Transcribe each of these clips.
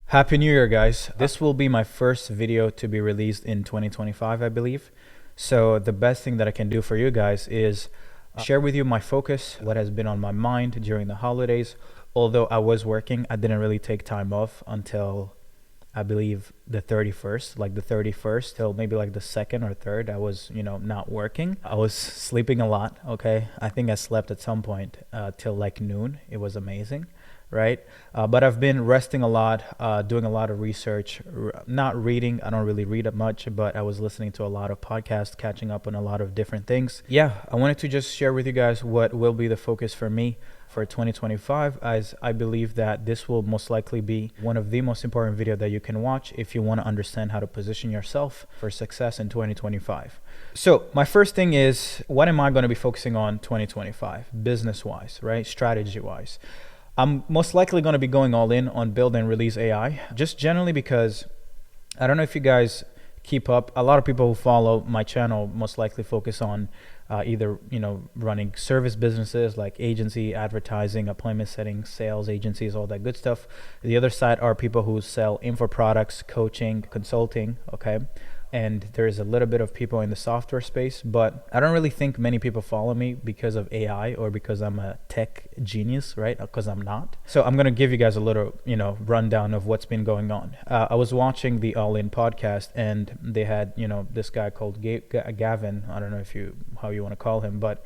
Happy New Year, guys. This will be my first video to be released in 2025, I believe. So the best thing that I can do for you guys is share with you my focus, what has been on my mind during the holidays. Although I was working, I didn't really take time off until I believe the 31st, like the 31st till maybe like the 2nd or 3rd. I was, not working. I was sleeping a lot, okay? I think I slept at some point till like noon. It was amazing, right? But I've been resting a lot, doing a lot of research, not reading. I don't really read up much, but I was listening to a lot of podcasts, catching up on a lot of different things. Yeah, I wanted to just share with you guys what will be the focus for me for 2025, as I believe that this will most likely be one of the most important videos that you can watch if you want to understand how to position yourself for success in 2025. So my first thing is, what am I going to be focusing on 2025 business-wise, right? Strategy-wise. I'm most likely going to be going all in on build and release AI, just generally because I don't know if you guys keep up. A lot of people who follow my channel most likely focus on either running service businesses like agency, advertising, appointment setting, sales agencies, all that good stuff. The other side are people who sell info products, coaching, consulting, okay? And there's a little bit of people in the software space, but I don't really think many people follow me because of AI or because I'm a tech genius, right? Because I'm not. So I'm going to give you guys a little, rundown of what's been going on. I was watching the All In podcast, and they had, this guy called Gavin. I don't know how you want to call him, but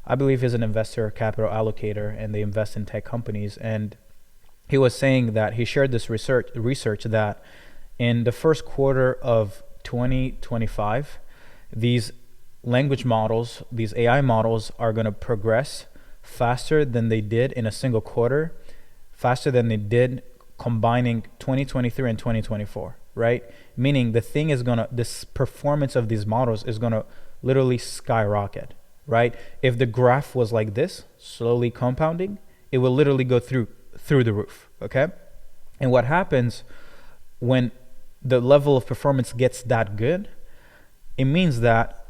I believe he's an investor, capital allocator, and they invest in tech companies. And he was saying that he shared this research that in the first quarter of 2025, these language models, these AI models are going to progress faster than they did in a single quarter, faster than they did combining 2023 and 2024, right? Meaning this performance of these models is going to literally skyrocket, right? If the graph was like this, slowly compounding, it will literally go through the roof, okay? And what happens when the level of performance gets that good, it means that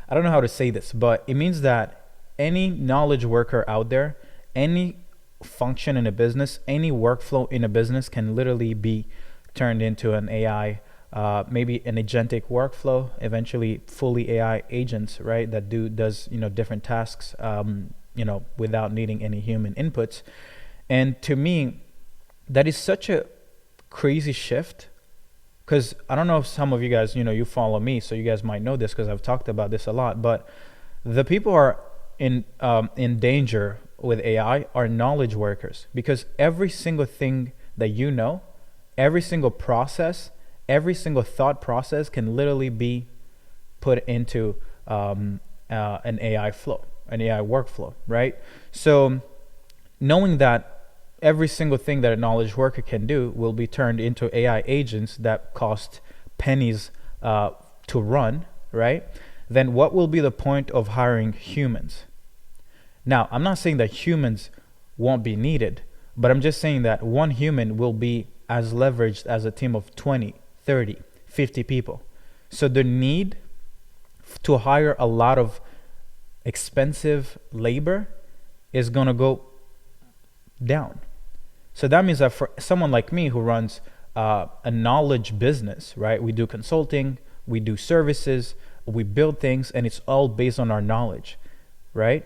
I don't know how to say this, but it means that any knowledge worker out there, any function in a business, any workflow in a business can literally be turned into an AI, maybe an agentic workflow, eventually fully AI agents, right? That does different tasks, without needing any human inputs. And to me, that is such a crazy shift, because I don't know if some of you guys, you follow me, so you guys might know this because I've talked about this a lot, but the people are in danger with AI are knowledge workers, because every single thing that every single process, every single thought process can literally be put into an AI flow, an AI workflow, right? So knowing that every single thing that a knowledge worker can do will be turned into AI agents that cost pennies to run, right? Then what will be the point of hiring humans? Now, I'm not saying that humans won't be needed, but I'm just saying that one human will be as leveraged as a team of 20, 30, 50 people. So the need to hire a lot of expensive labor is going to go down. So that means that for someone like me who runs a knowledge business, right? We do consulting, we do services, we build things, and it's all based on our knowledge, right?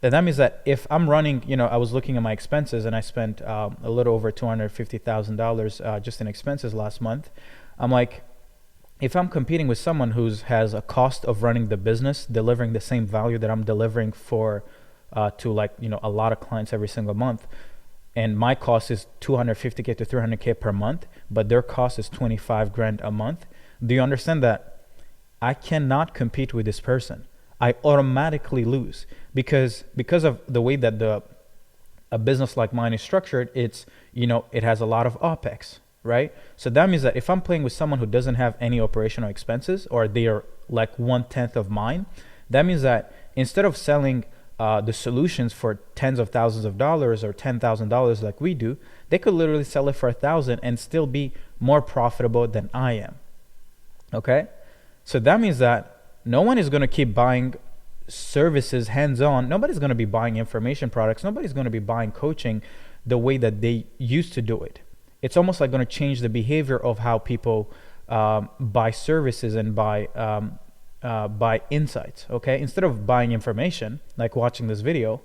And that means that if I'm running, I was looking at my expenses, and I spent a little over $250,000 just in expenses last month. I'm like, if I'm competing with someone who has a cost of running the business, delivering the same value that I'm delivering to a lot of clients every single month, and my cost is $250K to $300K per month, but their cost is $25,000 a month. Do you understand that I cannot compete with this person? I automatically lose because of the way that a business like mine is structured. It's, it has a lot of OpEx, right? So that means that if I'm playing with someone who doesn't have any operational expenses, or they are like 1/10 of mine, that means that instead of selling the solutions for tens of thousands of dollars or $10,000 like we do, they could literally sell it for $1,000 and still be more profitable than I am. Okay? So that means that no one is going to keep buying services hands-on. Nobody's going to be buying information products. Nobody's going to be buying coaching the way that they used to do it. it's almost like going to change the behavior of how people buy services and buy insights. Okay, instead of buying information like watching this video,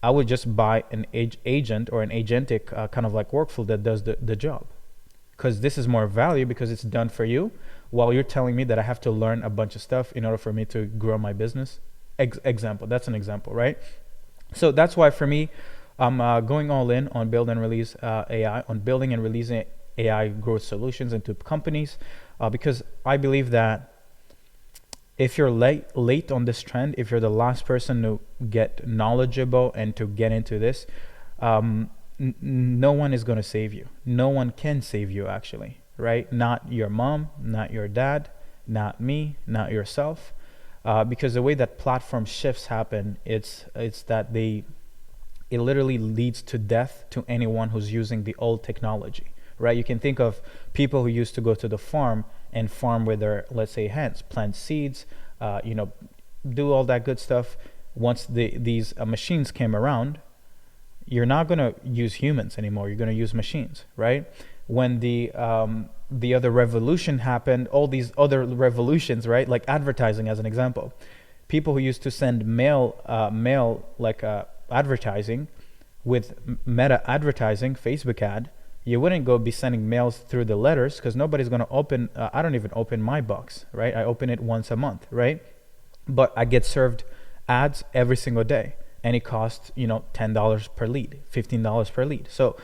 I would just buy an agent or an agentic kind of like workflow that does the job, because this is more value because it's done for you, while you're telling me that I have to learn a bunch of stuff in order for me to grow my business. Example, that's an example, right? So that's why for me, I'm going all in on build and release AI, on building and releasing AI growth solutions into companies, because I believe that if you're late on this trend, if you're the last person to get knowledgeable and to get into this, no one is going to save you. No one can save you, actually, right? Not your mom, not your dad, not me, not yourself, because the way that platform shifts happen, it's that it literally leads to death to anyone who's using the old technology, right? You can think of people who used to go to the farm and farm with their, let's say, hands, plant seeds, do all that good stuff. Once these machines came around, you're not going to use humans anymore. You're going to use machines, right? When the other revolution happened, all these other revolutions, right? Like advertising, as an example. People who used to send mail advertising with meta advertising, Facebook ad, you wouldn't go be sending mails through the letters, because nobody's going to open, I don't even open my box, right? I open it once a month, right? But I get served ads every single day, and it costs, $10 per lead, $15 per lead. So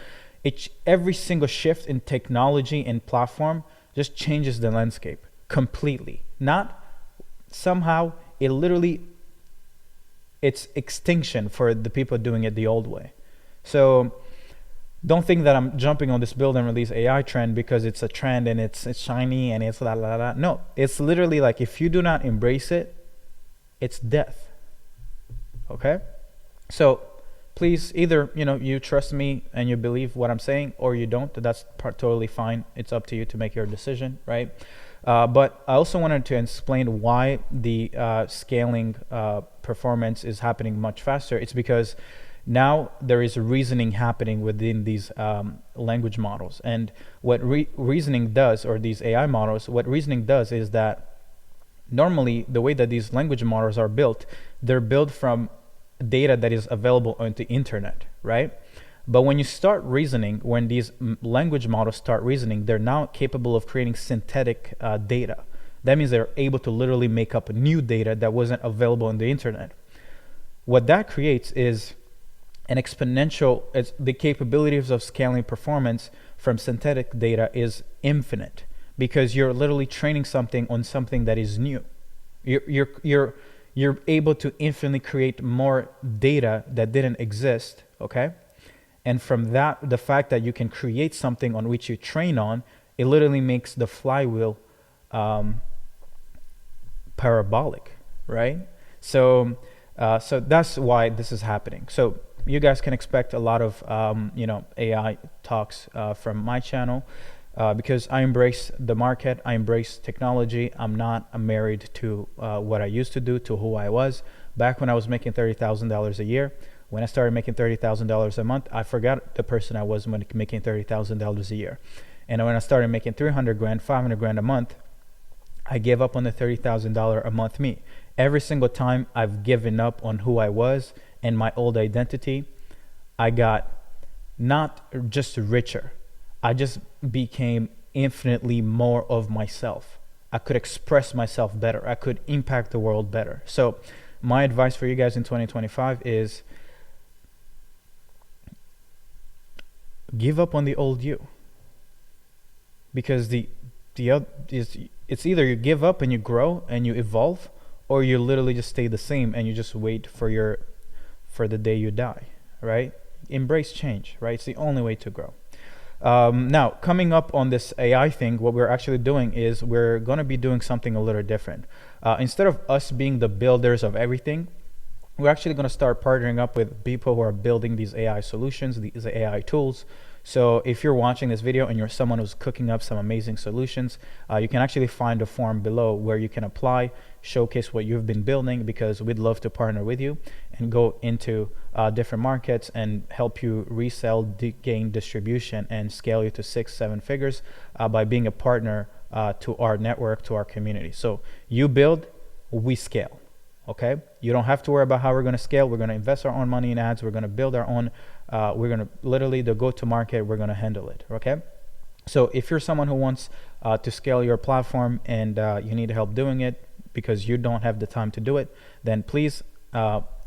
every single shift in technology and platform just changes the landscape completely. Not somehow, it's extinction for the people doing it the old way. So don't think that I'm jumping on this build and release AI trend because it's a trend and it's shiny and it's la la la. No, it's literally like, if you do not embrace it, it's death. Okay? So please, either you trust me and you believe what I'm saying, or you don't. That's totally fine. It's up to you to make your decision, right? But I also wanted to explain why the scaling performance is happening much faster. It's because now there is reasoning happening within these language models. And what reasoning does, or these AI models, what reasoning does is that normally the way that these language models are built, they're built from data that is available on the internet, right? But when you start reasoning, when these language models start reasoning, they're now capable of creating synthetic data. That means they're able to literally make up new data that wasn't available on the internet. What that creates is an exponential, the capabilities of scaling performance from synthetic data is infinite, because you're literally training something on something that is new. You're able to infinitely create more data that didn't exist, okay? And from that, the fact that you can create something on which you train on, it literally makes the flywheel parabolic, right? So that's why this is happening. So you guys can expect a lot of AI talks from my channel, because I embrace the market, I embrace technology. I'm not married to what I used to do, to who I was back when I was making $30,000 a year. When I started making $30,000 a month, I forgot the person I was when making $30,000 a year. And when I started making 300 grand, 500 grand a month, I gave up on the $30,000 a month me. Every single time I've given up on who I was and my old identity, I got not just richer, I just became infinitely more of myself. I could express myself better. I could impact the world better. So my advice for you guys in 2025 is give up on the old you. Because it's either you give up and you grow and you evolve, or you literally just stay the same and you just wait for the day you die, right? Embrace change, right? It's the only way to grow. Now, coming up on this AI thing, what we're actually doing is we're going to be doing something a little different. Instead of us being the builders of everything, we're actually going to start partnering up with people who are building these AI solutions, these AI tools. So if you're watching this video and you're someone who's cooking up some amazing solutions, you can actually find a form below where you can apply showcase what you've been building, because we'd love to partner with you and go into different markets and help you resell, gain distribution, and scale you to 6-7 figures by being a partner to our network, to our community. So you build, we scale. Okay, you don't have to worry about how we're going to scale. We're going to invest our own money in ads. We're going to build our own. We're going to literally the go-to-market. We're going to handle it. Okay. So if you're someone who wants to scale your platform and you need help doing it because you don't have the time to do it, then please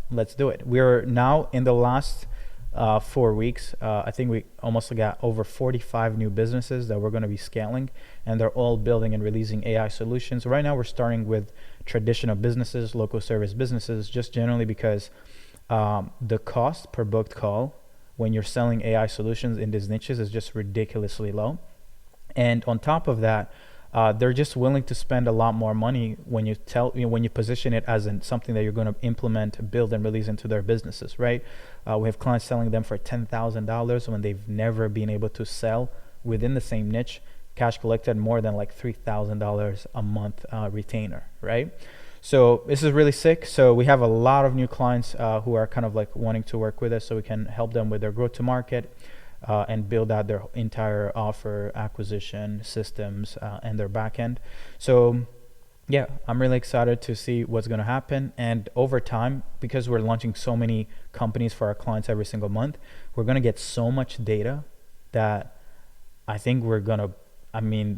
let's do it. We're now in the last 4 weeks. I think we almost got over 45 new businesses that we're going to be scaling, and they're all building and releasing AI solutions. Right now we're starting with traditional businesses, local service businesses, just generally because the cost per booked call when you're selling AI solutions in these niches is just ridiculously low. And on top of that, they're just willing to spend a lot more money when you position it as in something that you're going to implement, build, and release into their businesses, right? We have clients selling them for $10,000 when they've never been able to sell within the same niche cash collected more than like $3,000 a month retainer, right? So this is really sick. So we have a lot of new clients who are kind of like wanting to work with us so we can help them with their growth to market and build out their entire offer acquisition systems and their back end. So yeah, I'm really excited to see what's going to happen. And over time, because we're launching so many companies for our clients every single month, we're going to get so much data that I think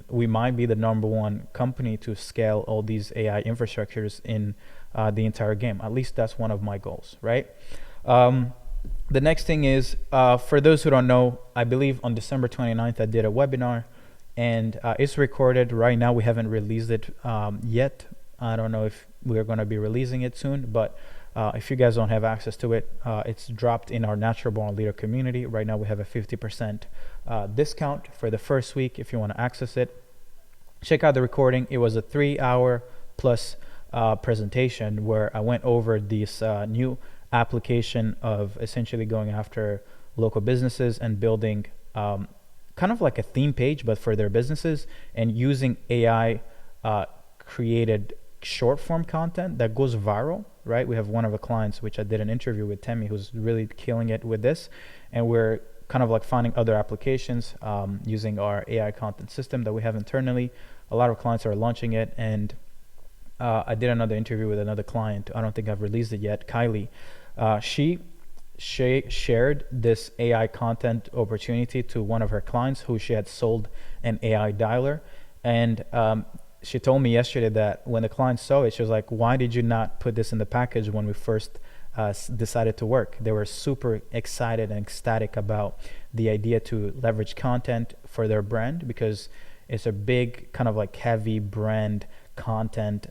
we might be the number one company to scale all these AI infrastructures in the entire game. At least that's one of my goals, right? The next thing is, for those who don't know, I believe on December 29th, I did a webinar, and it's recorded. Right now, we haven't released it yet. I don't know if we're going to be releasing it soon, but if you guys don't have access to it, it's dropped in our Natural Born Leader community. Right now, we have a 50% discount for the first week if you want to access it. Check out the recording. It was a 3-hour plus presentation where I went over this new application of essentially going after local businesses and building kind of like a theme page, but for their businesses, and using AI created short form content that goes viral, right? We have one of the clients, which I did an interview with, Temi, who's really killing it with this. And we're kind of like finding other applications using our AI content system that we have internally. A lot of clients are launching it. And I did another interview with another client. I don't think I've released it yet, Kylie. She shared this AI content opportunity to one of her clients who she had sold an AI dialer. And she told me yesterday that when the client saw it, she was like, why did you not put this in the package when we first decided to work? They were super excited and ecstatic about the idea to leverage content for their brand, because it's a big kind of like heavy brand content.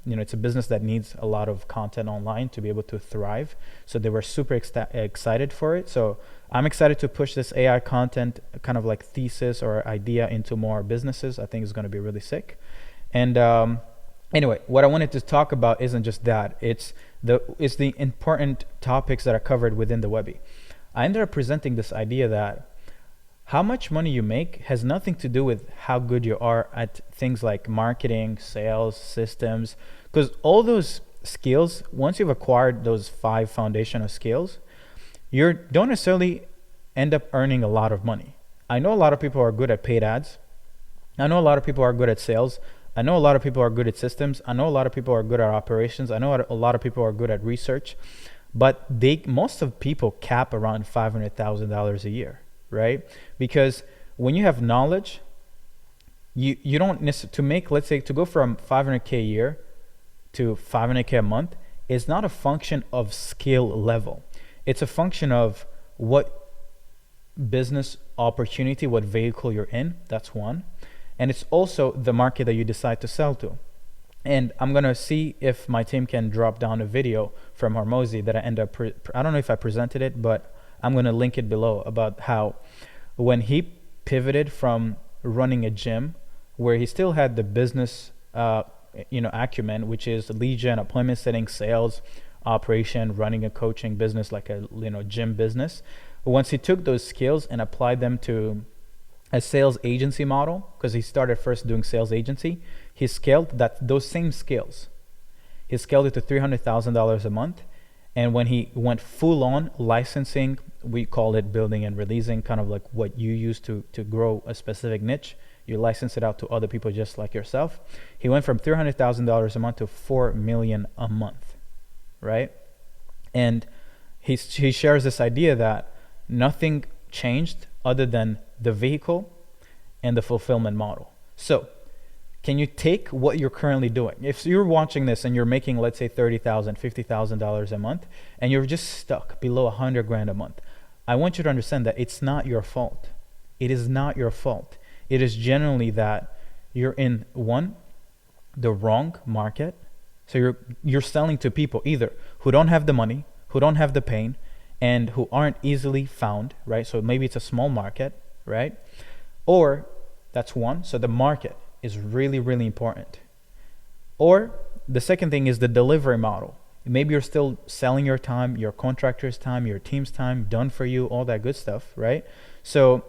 It's a business that needs a lot of content online to be able to thrive. So they were super excited for it. So I'm excited to push this AI content kind of like thesis or idea into more businesses. I think it's going to be really sick. And anyway, what I wanted to talk about isn't just that. It's the important topics that are covered within the Webby. I ended up presenting this idea that how much money you make has nothing to do with how good you are at things like marketing, sales, systems, because all those skills, once you've acquired those 5 foundational skills, you don't necessarily end up earning a lot of money. I know a lot of people are good at paid ads. I know a lot of people are good at sales. I know a lot of people are good at systems. I know a lot of people are good at operations. I know a lot of people are good at research, but most of people cap around $500,000 a year, right? Because when you have knowledge, you don't necessarily, to make, let's say, to go from $500K a year to $500K a month is not a function of skill level. It's a function of what business opportunity, what vehicle you're in. That's one. And it's also the market that you decide to sell to. And I'm going to see if my team can drop down a video from Hormozy that I end up, I don't know if I presented it, but I'm going to link it below, about how when he pivoted from running a gym where he still had the business acumen, which is lead gen, appointment setting, sales, operation, running a coaching business like a gym business. Once he took those skills and applied them to a sales agency model, because he started first doing sales agency, he scaled those same skills He scaled it to $300,000 a month. And when he went full on licensing, we call it building and releasing, kind of like what you use to grow a specific niche. You license it out to other people just like yourself. He went from $300,000 a month to $4 million a month, right? And he shares this idea that nothing changed other than the vehicle and the fulfillment model. So can you take what you're currently doing? If you're watching this and you're making, let's say, $30,000, $50,000 a month, and you're just stuck below 100 grand a month, I want you to understand that it's not your fault. It is not your fault. It is generally that you're in the wrong market. So you're selling to people either who don't have the money, who don't have the pain, and who aren't easily found, right? So maybe it's a small market, right? Or that's one. So the market is really, really important. Or the second thing is the delivery model. Maybe you're still selling your time, your contractor's time, your team's time, done for you, all that good stuff, right? So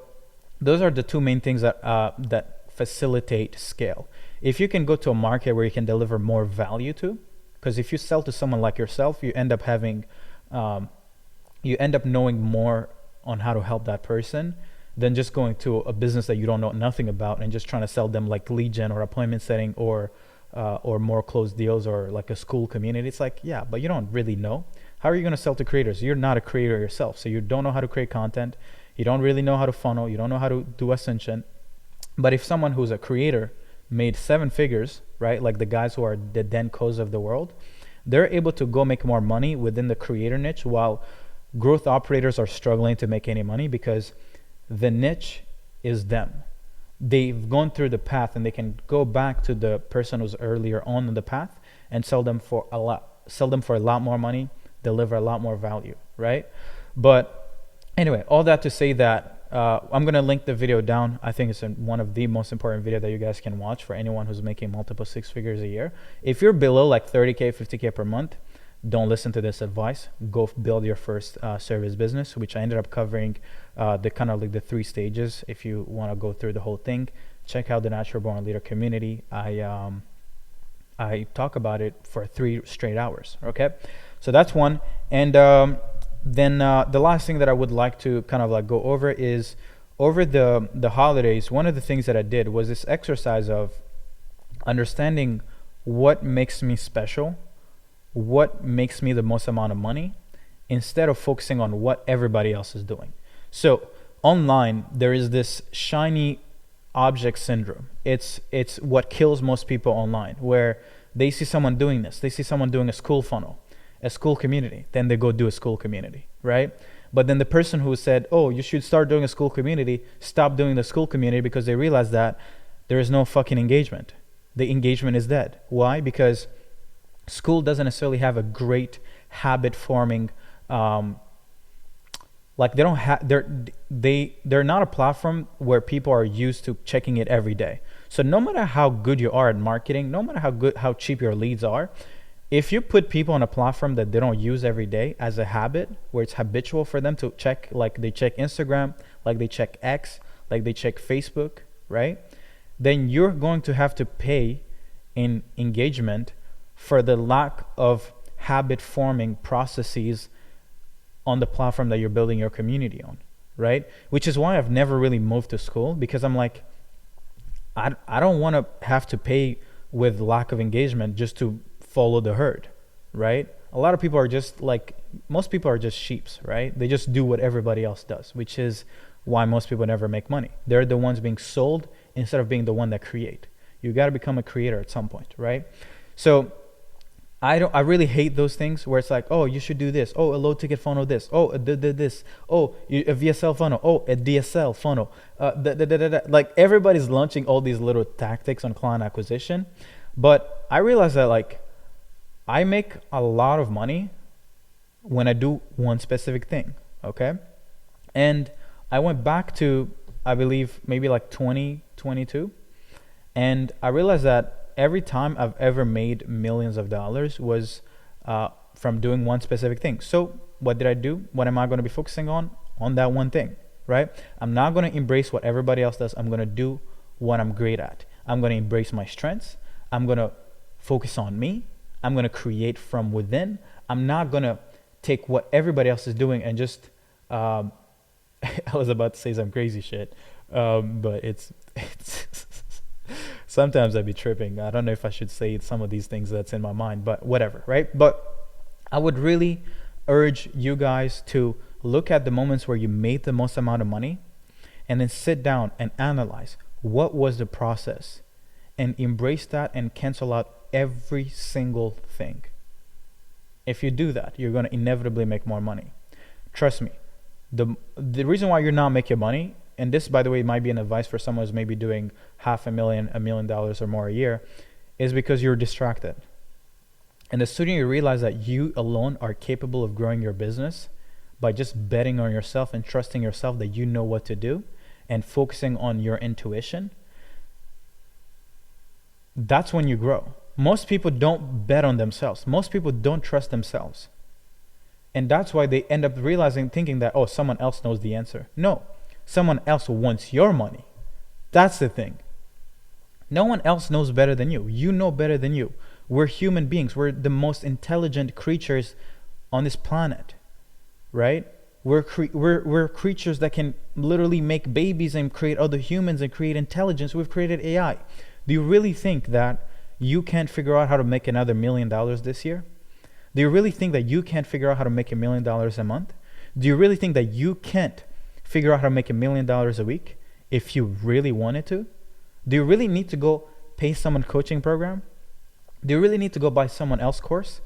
those are the two main things that facilitate scale. If you can go to a market where you can deliver more value to, because if you sell to someone like yourself, you end up knowing more on how to help that person than just going to a business that you don't know nothing about and just trying to sell them like lead gen or appointment setting or more closed deals or like a school community. It's like, yeah, but you don't really know. How are you going to sell to creators? You're not a creator yourself, so you don't know how to create content. You don't really know how to funnel. You don't know how to do ascension. But if someone who's a creator made 7 figures, right, like the guys who are the Denkos of the world, they're able to go make more money within the creator niche, while growth operators are struggling to make any money because the niche is them. They've gone through the path and they can go back to the person who's earlier on the path and sell them for a lot more money, deliver a lot more value, right? But anyway, all that to say that I'm going to link the video down. I think it's one of the most important video that you guys can watch for anyone who's making multiple 6 figures a year. If you're below like 30K, 50K per month, don't listen to this advice. Go build your first service business, which I ended up covering the kind of like the 3 stages. If you want to go through the whole thing, check out the Natural Born Leader community. I talk about it for 3 straight hours. Okay, so that's one. And then the last thing that I would like to kind of like go over is over the holidays. One of the things that I did was this exercise of understanding what makes me special, what makes me the most amount of money, instead of focusing on what everybody else is doing. So online, there is this shiny object syndrome. It's what kills most people online, where they see someone doing this. They see someone doing a school funnel, a school community, then they go do a school community, right? But then the person who said, oh, you should start doing a school community, stop doing the school community because they realize that there is no fucking engagement. The engagement is dead. Why? Because school doesn't necessarily have a great habit forming, like they don't have, they're not a platform where people are used to checking it every day. So no matter how good you are at marketing, no matter how cheap your leads are, if you put people on a platform that they don't use every day as a habit, where it's habitual for them to check, like they check Instagram, like they check X, like they check Facebook, right? Then you're going to have to pay in engagement for the lack of habit forming processes on the platform that you're building your community on, right? Which is why I've never really moved to school, because I'm like, I don't want to have to pay with lack of engagement just to follow the herd, right? A lot of people are just like, most people are just sheeps, right? They just do what everybody else does, which is why most people never make money. They're the ones being sold instead of being the one that create. You got to become a creator at some point, right? So I really hate those things where it's like, oh, you should do this. Oh, a low ticket funnel this. Oh, this. Oh, a VSL funnel. Oh, a DSL funnel. Like everybody's launching all these little tactics on client acquisition. But I realized that like I make a lot of money when I do one specific thing, okay? And I went back to, I believe, maybe like 2022. And I realized that every time I've ever made millions of dollars was from doing one specific thing. So what did I do? What am I going to be focusing on? On that one thing, right? I'm not going to embrace what everybody else does. I'm going to do what I'm great at. I'm going to embrace my strengths. I'm going to focus on me. I'm going to create from within. I'm not going to take what everybody else is doing and just, I was about to say some crazy shit, but it's sometimes I'd be tripping. I don't know if I should say some of these things that's in my mind, but whatever, right? But I would really urge you guys to look at the moments where you made the most amount of money and then sit down and analyze what was the process and embrace that and cancel out every single thing. If you do that, you're going to inevitably make more money. Trust me. The reason why you're not making money, and this, by the way, might be an advice for someone who's maybe doing $500,000, $1 million or more a year, is because you're distracted. And the sooner you realize that you alone are capable of growing your business by just betting on yourself and trusting yourself that you know what to do and focusing on your intuition, that's when you grow. Most people don't bet on themselves. Most people don't trust themselves. And that's why they end up thinking that, oh, someone else knows the answer. No, someone else wants your money. That's the thing. No one else knows better than you. You know better than you. We're human beings. We're the most intelligent creatures on this planet, right? We're creatures that can literally make babies and create other humans and create intelligence. We've created AI. Do you really think that you can't figure out how to make another $1 million this year? Do you really think that you can't figure out how to make $1 million a month? Do you really think that you can't figure out how to make $1 million a week if you really wanted to? Do you really need to go pay someone coaching program? Do you really need to go buy someone else course?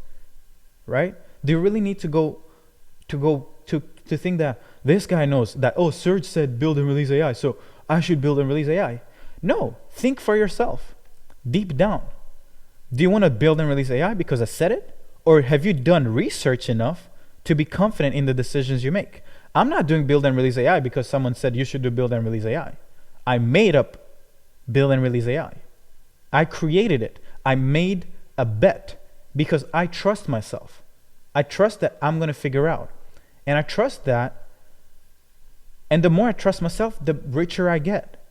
Right? Do you really need to think that this guy knows that, oh, Serge said build and release AI, so I should build and release AI? No, think for yourself. Deep down. Do you want to build and release AI because I said it? Or have you done research enough to be confident in the decisions you make? I'm not doing build and release AI because someone said you should do build and release AI. I made up build and release AI. I created it. I made a bet because I trust myself. I trust that I'm going to figure out. And I trust that. And the more I trust myself, the richer I get.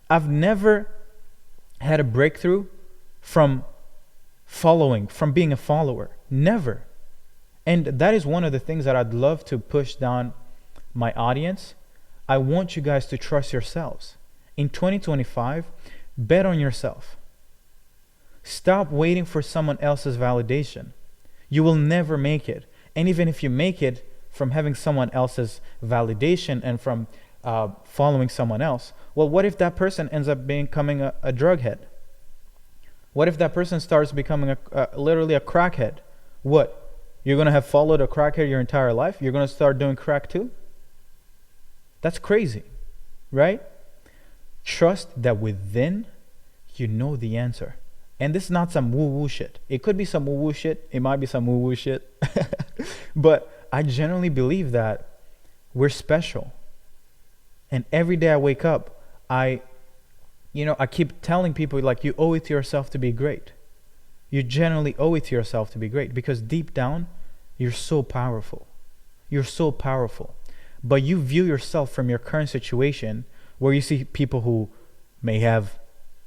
I've never had a breakthrough from being a follower. Never. And that is one of the things that I'd love to push down my audience. I want you guys to trust yourselves. In 2025, bet on yourself. Stop waiting for someone else's validation. You will never make it. And even if you make it from having someone else's validation and from following someone else, well, what if that person ends up becoming a drug head? What if that person starts becoming literally a crackhead? What? You're going to have followed a crackhead your entire life? You're going to start doing crack too? That's crazy, right? Trust that within you know the answer. And this is not some woo-woo shit. It could be some woo-woo shit. It might be some woo-woo shit. But I genuinely believe that we're special. And every day I wake up, I keep telling people, like, you owe it to yourself to be great. You generally owe it to yourself to be great because deep down, you're so powerful. You're so powerful. But you view yourself from your current situation where you see people who may have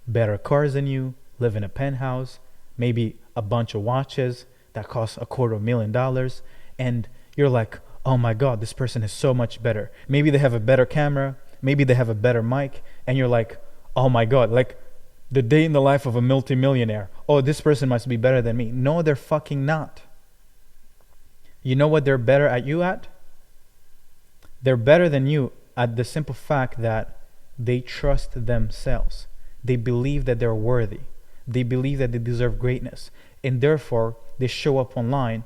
better cars than you, live in a penthouse, maybe a bunch of watches that cost $250,000, and you're like, oh my God, this person is so much better. Maybe they have a better camera, maybe they have a better mic, and you're like, oh my God, like the day in the life of a multimillionaire. Oh, this person must be better than me. No, they're fucking not. You know what they're better at you at? They're better than you at the simple fact that they trust themselves. They believe that they're worthy. They believe that they deserve greatness. And therefore, they show up online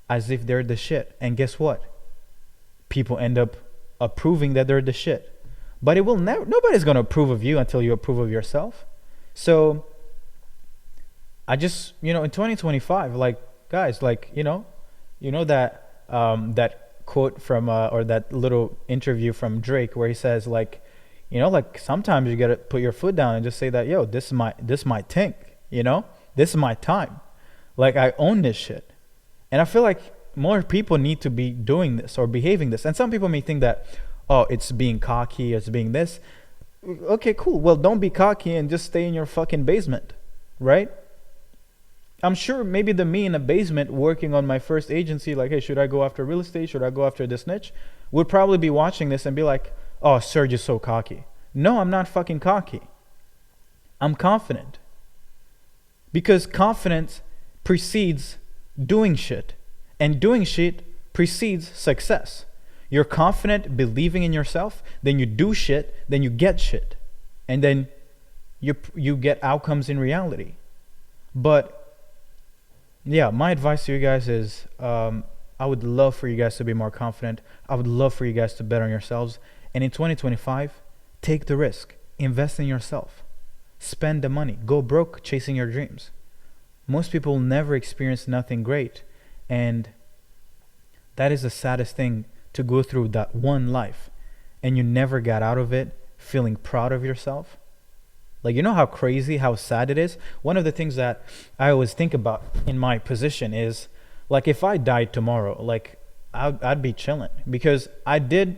as if they're the shit. And guess what? People end up approving that they're the shit. But it will never, nobody's going to approve of you until you approve of yourself. So I just, in 2025, like, guys, like, that that quote from or that little interview from Drake where he says, like, like, sometimes you got to put your foot down and just say that, yo, this is my tank, this is my time. Like, I own this shit. And I feel like more people need to be doing this or behaving this. And some people may think that, oh, it's being cocky, it's being this. Okay, cool. Well, don't be cocky and just stay in your fucking basement, right? I'm sure maybe the me in a basement working on my first agency, like, hey, should I go after real estate? Should I go after this niche? Would probably be watching this and be like, oh, Serge is so cocky. No, I'm not fucking cocky. I'm confident. Because confidence precedes doing shit. And doing shit precedes success. You're confident, believing in yourself, then you do shit, then you get shit. And then you get outcomes in reality. But yeah, my advice to you guys is I would love for you guys to be more confident. I would love for you guys to bet on yourselves. And in 2025, take the risk. Invest in yourself. Spend the money. Go broke chasing your dreams. Most people never experience nothing great. And that is the saddest thing, to go through that one life and you never got out of it feeling proud of yourself. Like, you know how crazy, how sad it is? One of the things that I always think about in my position is, like, if I died tomorrow, like, I'd be chilling because I did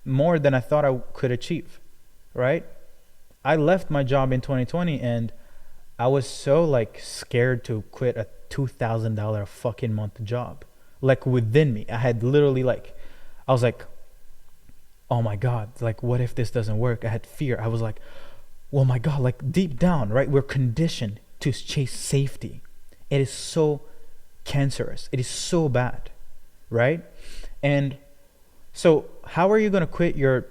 more than I thought I could achieve, right? I left my job in 2020 and I was so, like, scared to quit a $2,000 fucking month job. Like, within me, I had literally, like, I was like, oh my God, like, what if this doesn't work? I had fear. I was like, oh my God, like, deep down, right? We're conditioned to chase safety. It is so cancerous. It is so bad, right? And so how are you going to quit your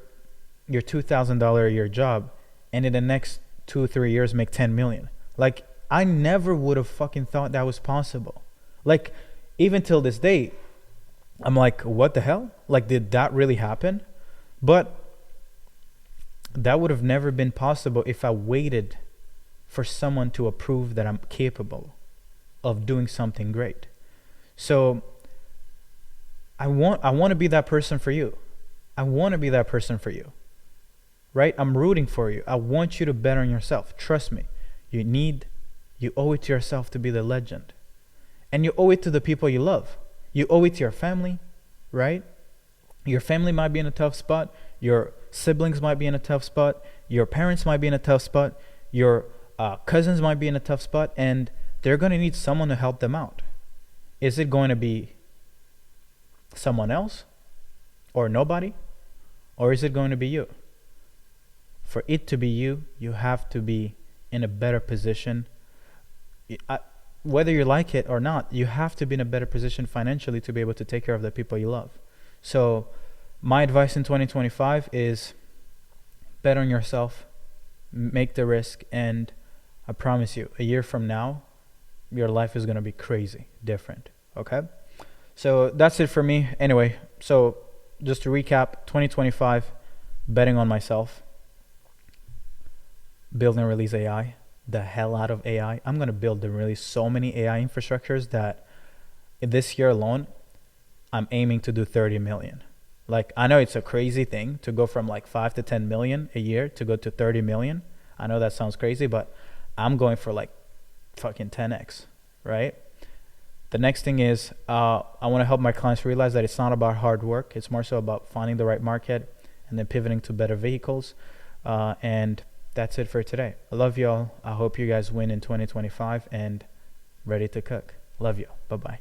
$2,000 a year job and in the next 2 or 3 years make 10 million? Like, I never would have fucking thought that was possible. Like, even till this day, I'm like, what the hell? Like, did that really happen? But that would have never been possible if I waited for someone to approve that I'm capable of doing something great. So I want to be that person for you. I want to be that person for you. Right? I'm rooting for you. I want you to bet on yourself. Trust me. You owe it to yourself to be the legend. And you owe it to the people you love. You owe it to your family, right? Your family might be in a tough spot. Your siblings might be in a tough spot. Your parents might be in a tough spot. Your cousins might be in a tough spot. And they're going to need someone to help them out. Is it going to be someone else? Or nobody? Or is it going to be you? For it to be you, you have to be in a better position. Whether you like it or not, you have to be in a better position financially to be able to take care of the people you love. So my advice in 2025 is bet on yourself, make the risk, and I promise you, a year from now, your life is going to be crazy different. Okay? So that's it for me. Anyway, so just to recap, 2025, betting on myself, build and release AI, the hell out of AI. I'm going to build and release so many AI infrastructures that this year alone, I'm aiming to do 30 million. Like, I know it's a crazy thing to go from like 5 to 10 million a year to go to 30 million. I know that sounds crazy, but I'm going for like fucking 10x, right? The next thing is I want to help my clients realize that it's not about hard work. It's more so about finding the right market and then pivoting to better vehicles. And that's it for today. I love y'all. I hope you guys win in 2025 and ready to cook. Love you. Bye-bye.